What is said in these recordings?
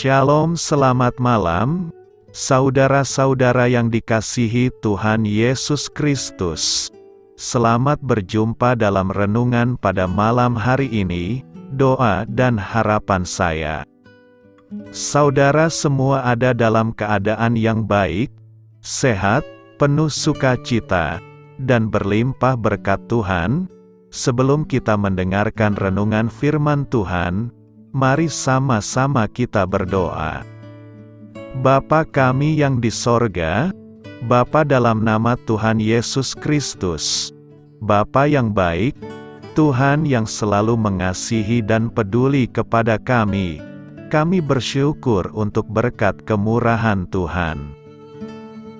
Shalom, selamat malam, saudara-saudara yang dikasihi Tuhan Yesus Kristus. Selamat berjumpa dalam renungan pada malam hari ini. Doa dan harapan saya, saudara semua ada dalam keadaan yang baik, sehat, penuh sukacita, dan berlimpah berkat Tuhan. Sebelum kita mendengarkan renungan firman Tuhan, mari sama-sama kita berdoa. Bapa kami yang di sorga, Bapa dalam nama Tuhan Yesus Kristus, Bapa yang baik, Tuhan yang selalu mengasihi dan peduli kepada kami bersyukur untuk berkat kemurahan Tuhan.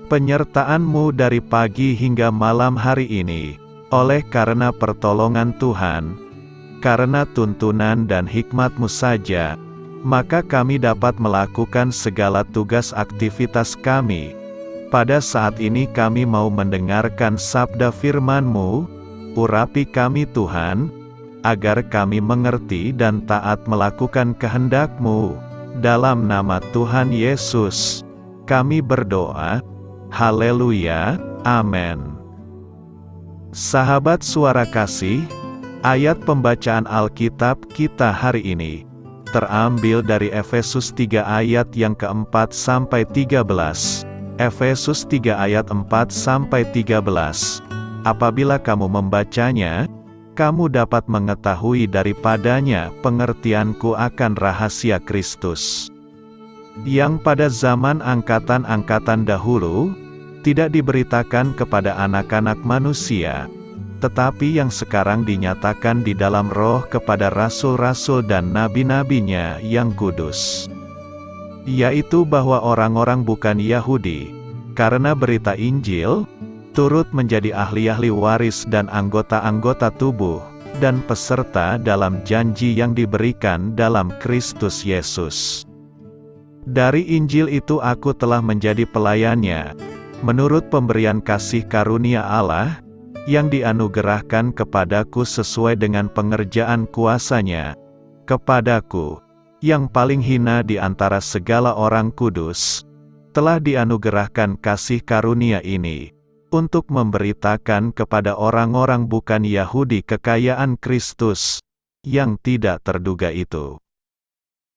Penyertaan-Mu dari pagi hingga malam hari ini, oleh karena pertolongan Tuhan, karena tuntunan dan hikmat-Mu saja, maka kami dapat melakukan segala tugas aktivitas kami. Pada saat ini kami mau mendengarkan sabda firman-Mu, urapi kami Tuhan, agar kami mengerti dan taat melakukan kehendak-Mu. Dalam nama Tuhan Yesus, kami berdoa. Haleluya, amin. Sahabat suara kasih, ayat pembacaan Alkitab kita hari ini terambil dari Efesus 3 ayat yang keempat sampai 13. Efesus 3 ayat 4 sampai 13. Apabila kamu membacanya, kamu dapat mengetahui daripadanya pengertianku akan rahasia Kristus, yang pada zaman angkatan-angkatan dahulu tidak diberitakan kepada anak-anak manusia, tetapi yang sekarang dinyatakan di dalam Roh kepada rasul-rasul dan nabi-nabinya yang kudus. Yaitu bahwa orang-orang bukan Yahudi, karena berita Injil, turut menjadi ahli-ahli waris dan anggota-anggota tubuh, dan peserta dalam janji yang diberikan dalam Kristus Yesus. Dari Injil itu aku telah menjadi pelayannya, menurut pemberian kasih karunia Allah, yang dianugerahkan kepadaku sesuai dengan pengerjaan kuasa-Nya. Kepadaku, yang paling hina di antara segala orang kudus, telah dianugerahkan kasih karunia ini, untuk memberitakan kepada orang-orang bukan Yahudi kekayaan Kristus, yang tidak terduga itu.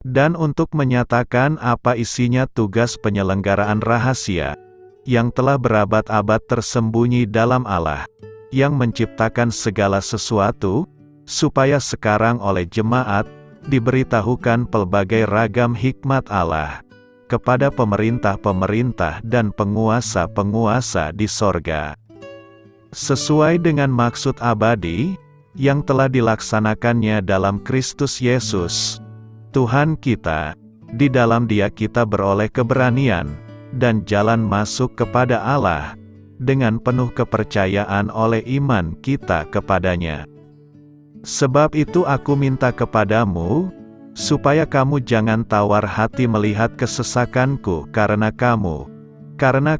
Dan untuk menyatakan apa isinya tugas penyelenggaraan rahasia, yang telah berabad-abad tersembunyi dalam Allah, yang menciptakan segala sesuatu, supaya sekarang oleh jemaat, diberitahukan pelbagai ragam hikmat Allah, kepada pemerintah-pemerintah dan penguasa-penguasa di sorga. Sesuai dengan maksud abadi, yang telah dilaksanakannya dalam Kristus Yesus, Tuhan kita. Di dalam Dia kita beroleh keberanian, dan jalan masuk kepada Allah, dengan penuh kepercayaan oleh iman kita kepadanya. Sebab itu aku minta kepadamu, supaya kamu jangan tawar hati melihat kesesakanku karena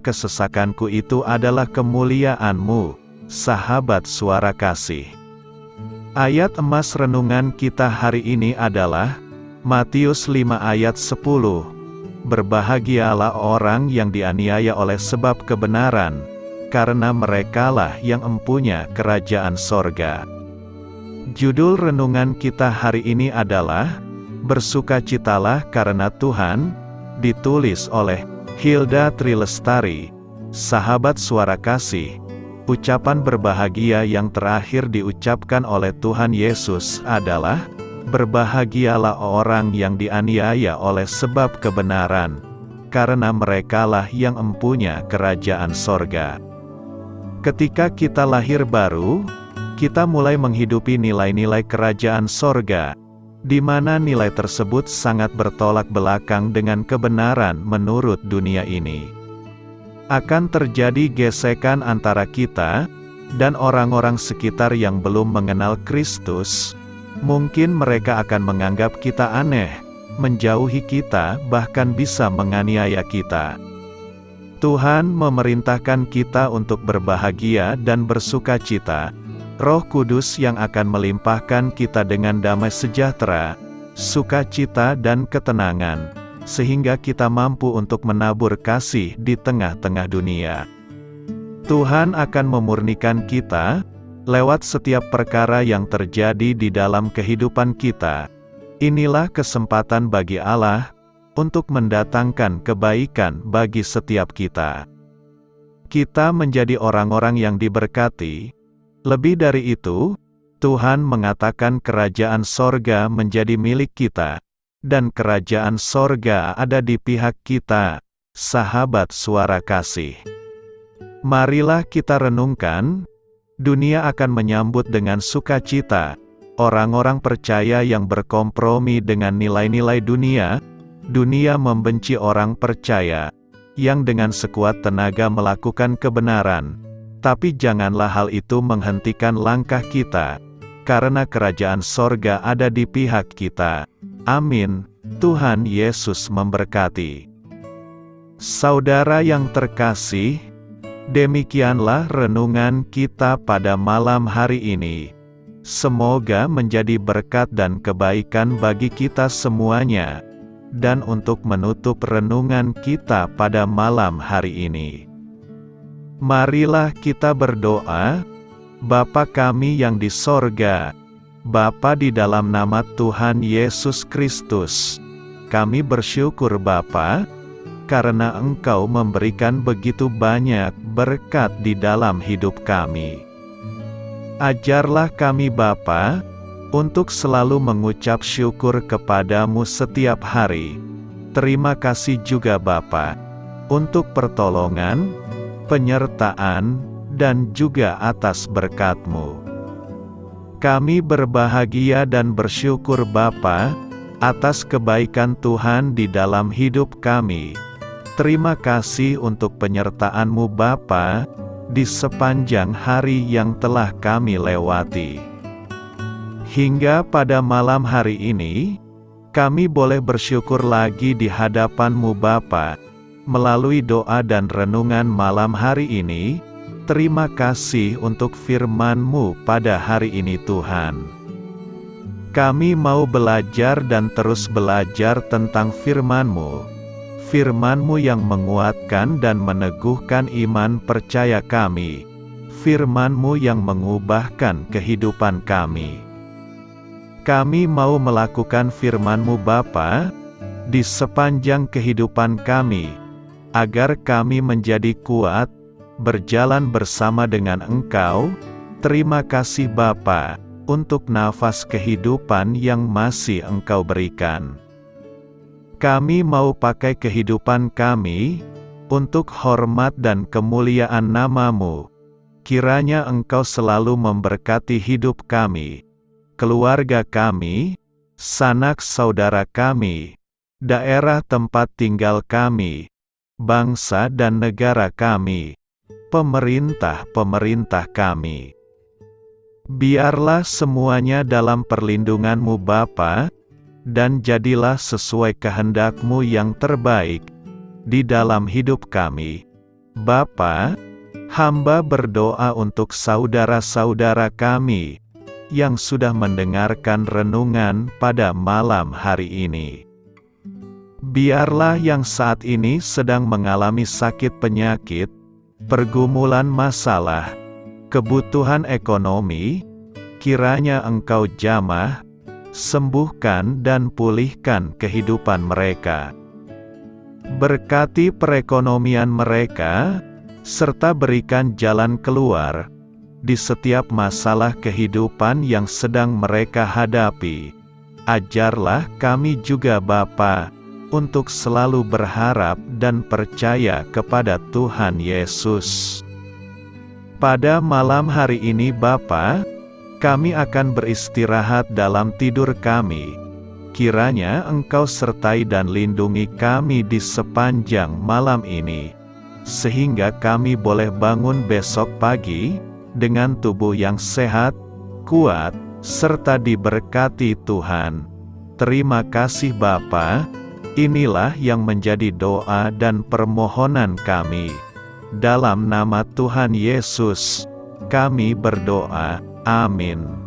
kesesakanku itu adalah kemuliaan-Mu, sahabat suara kasih. Ayat emas renungan kita hari ini adalah Matius 5 ayat 10. Berbahagialah orang yang dianiaya oleh sebab kebenaran, karena merekalah yang empunya kerajaan sorga. Judul renungan kita hari ini adalah Bersukacitalah karena Tuhan, ditulis oleh Hilda Trilestari, sahabat suara kasih. Ucapan berbahagia yang terakhir diucapkan oleh Tuhan Yesus adalah, berbahagialah orang yang dianiaya oleh sebab kebenaran, karena merekalah yang empunya kerajaan sorga. Ketika kita lahir baru, kita mulai menghidupi nilai-nilai kerajaan sorga, di mana nilai tersebut sangat bertolak belakang dengan kebenaran menurut dunia ini. Akan terjadi gesekan antara kita dan orang-orang sekitar yang belum mengenal Kristus. Mungkin mereka akan menganggap kita aneh, menjauhi kita, bahkan bisa menganiaya kita. Tuhan memerintahkan kita untuk berbahagia dan bersukacita. Roh Kudus yang akan melimpahkan kita dengan damai sejahtera, sukacita dan ketenangan. sehingga kita mampu untuk menabur kasih di tengah-tengah dunia. Tuhan akan memurnikan kita lewat setiap perkara yang terjadi di dalam kehidupan kita. Inilah kesempatan bagi Allah untuk mendatangkan kebaikan bagi setiap kita. Kita menjadi orang-orang yang diberkati. Lebih dari itu, Tuhan mengatakan kerajaan sorga menjadi milik kita, dan kerajaan sorga ada di pihak kita, sahabat suara kasih. Marilah kita renungkan, dunia akan menyambut dengan sukacita orang-orang percaya yang berkompromi dengan nilai-nilai dunia. Dunia membenci orang percaya yang dengan sekuat tenaga melakukan kebenaran. Tapi janganlah hal itu menghentikan langkah kita, karena kerajaan sorga ada di pihak kita. Amin. Tuhan Yesus memberkati. Saudara yang terkasih, demikianlah renungan kita pada malam hari ini. Semoga menjadi berkat dan kebaikan bagi kita semuanya. Dan untuk menutup renungan kita pada malam hari ini, marilah kita berdoa. Bapa kami yang di sorga, Bapa di dalam nama Tuhan Yesus Kristus, kami bersyukur Bapa, karena Engkau memberikan begitu banyak berkat di dalam hidup kami. Ajarlah kami Bapa, untuk selalu mengucap syukur kepadamu setiap hari. Terima kasih juga Bapa, untuk pertolongan, penyertaan, dan juga atas berkat-Mu. Kami berbahagia dan bersyukur Bapa, atas kebaikan Tuhan di dalam hidup kami. Terima kasih untuk penyertaan-Mu Bapa, di sepanjang hari yang telah kami lewati. Hingga pada malam hari ini, kami boleh bersyukur lagi di hadapan-Mu Bapa, melalui doa dan renungan malam hari ini. Terima kasih untuk firman-Mu pada hari ini Tuhan. Kami mau belajar dan terus belajar tentang firman-Mu. Firman-Mu yang menguatkan dan meneguhkan iman percaya kami. Firman-Mu yang mengubahkan kehidupan kami. Kami mau melakukan firman-Mu Bapa, di sepanjang kehidupan kami, agar kami menjadi kuat, berjalan bersama dengan Engkau. Terima kasih Bapa, untuk nafas kehidupan yang masih Engkau berikan. Kami mau pakai kehidupan kami, untuk hormat dan kemuliaan nama-Mu. Kiranya Engkau selalu memberkati hidup kami, keluarga kami, sanak saudara kami, daerah tempat tinggal kami, bangsa dan negara kami, pemerintah-pemerintah kami. Biarlah semuanya dalam perlindungan-Mu Bapa, dan jadilah sesuai kehendak-Mu yang terbaik di dalam hidup kami. Bapa, hamba berdoa untuk saudara-saudara kami yang sudah mendengarkan renungan pada malam hari ini. Biarlah yang saat ini sedang mengalami sakit penyakit, pergumulan masalah, kebutuhan ekonomi, kiranya Engkau jamah, sembuhkan dan pulihkan kehidupan mereka. Berkati perekonomian mereka, serta berikan jalan keluar di setiap masalah kehidupan yang sedang mereka hadapi. Ajarlah kami juga Bapa, untuk selalu berharap dan percaya kepada Tuhan Yesus. Pada malam hari ini Bapa, kami akan beristirahat dalam tidur kami. Kiranya Engkau sertai dan lindungi kami di sepanjang malam ini, sehingga kami boleh bangun besok pagi dengan tubuh yang sehat, kuat, serta diberkati Tuhan. Terima kasih Bapa. Inilah yang menjadi doa dan permohonan kami. Dalam nama Tuhan Yesus, kami berdoa. Amin.